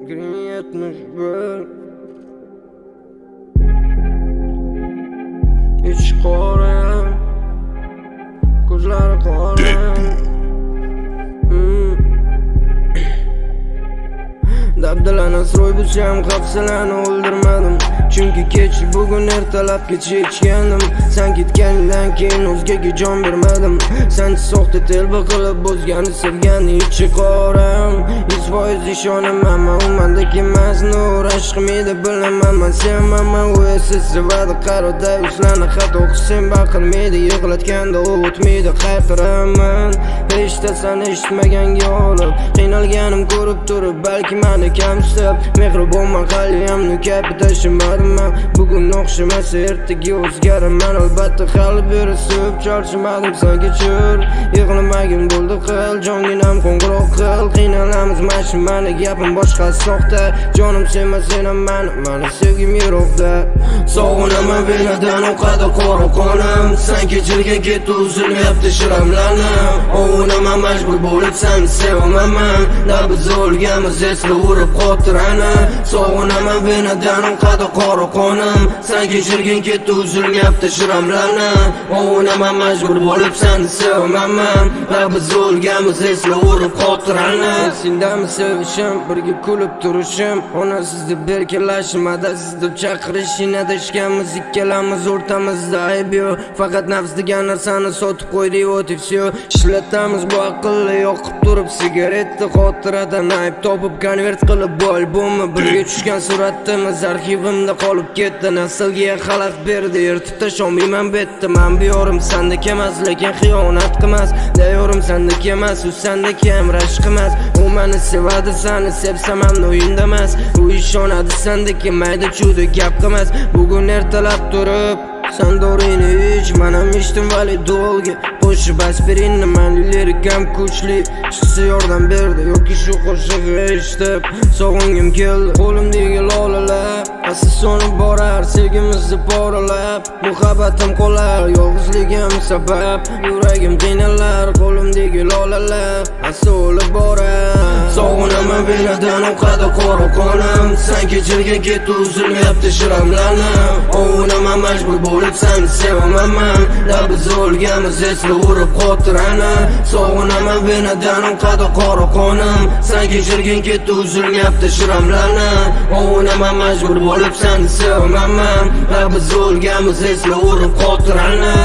Green 71 İç qora Ko'zlari qora Dabdalani asroy bulsam qapsalarni o'ldirmadim. Chunki kech bugun ertalab kecha ichgandim. Sen ketgandan keyin o'zgaga jon bermadim. Sen soxta telba qilib o'zgani sevgani ichi qoram. 100% ishonaman men u mendek emas. Nur aşkım edi bilaman men sevmaman. U esa sevadi qaroda uslani xato qilsam baqirmaydi. Yig'latganda u o'tmaydi qaytaraman. Hech san eshitmaganga olib qiynalganim ko'rib turib balki meni kamsib mehribon mahalliyamni kabi tashimadim men. Bugun o'xshamasa ertaga o'zgaraman albatta. Hali beri sevib charchamadim sen kechir. Yig'lamagin bo'ldi qil jonginam qo'ng'iroq qil. Qiynalamiz mashimani gapim boshqa soxta. Jonim sevmasan ham mani sevgim yiroqda. Sog'inaman venadan oqadi qora qonim. Sen kechirgan ketdi uzilmayapti shiramlarim. Ovunaman majbur bo'lib seni sevaman. Biz o'lganmiz esla urib xotirani. Sog'inaman venadan oqadi qora qonim. Sen kechirgan ketdi uzilmayapti shiramlarim. Ovunaman majbur bo'lib seni sevaman. Biz o'lganmiz esla urib xotirani. Sendami sevishim, birga kulib turishim. Onasiz deb berkalashim, adasiz deb chaqirishing. Adashganmiz ikkalamiz o'rtamizda ayb yo'q. Faqat nafs degan narsani sotib qo'ydik o'tib всё. Ishlatamiz bu aqlli yoqib turib sigaretni xotiradan ayb topib konvert qilib bu albomni birga tushgan suratimiz arxivimda qolib ketdi. Naslga xalaq berdi, yirtib tasholmayman betdi. Men biyorim sendek emas, lekin xiyonat qilmas. Dayorim sendek emas, u sendek ham rashq emas. U meni sevadi, seni sevsam ham o'yinda emas. U ishonadi sendek mayda chuda gap qilmas. Bugun ertalab turib sen dorini ich, men ham ichdim vali dolga. Qo'shib aspirinni men lirikam kuchli. Chiqsa yordam berdi yoki shu qo'shig'i eshitib sog'ingim keldi. Qo'limdagi lolalar asl so'nib borar, sevgimizni poralab. Muhabbatim qolar, yolg'izligim sabab. Yuragim qiynalar, qo'limdagi lolalar asl o'lib borar. Sog'inaman venadan oqadi qora qonim. Sen kechirgan ketdi uzilmayapti shiramlarim. Ovunaman majbur bo'lib seni sevaman. Biz o'lganmiz esla urib xotirani. Sog'inaman venadan oqadi qora qonim. Sen kechirgan ketdi uzilmayapti shiramlarim. Ovunaman majbur bo'lib seni sevaman. Biz o'lganmiz esla urib xotirani.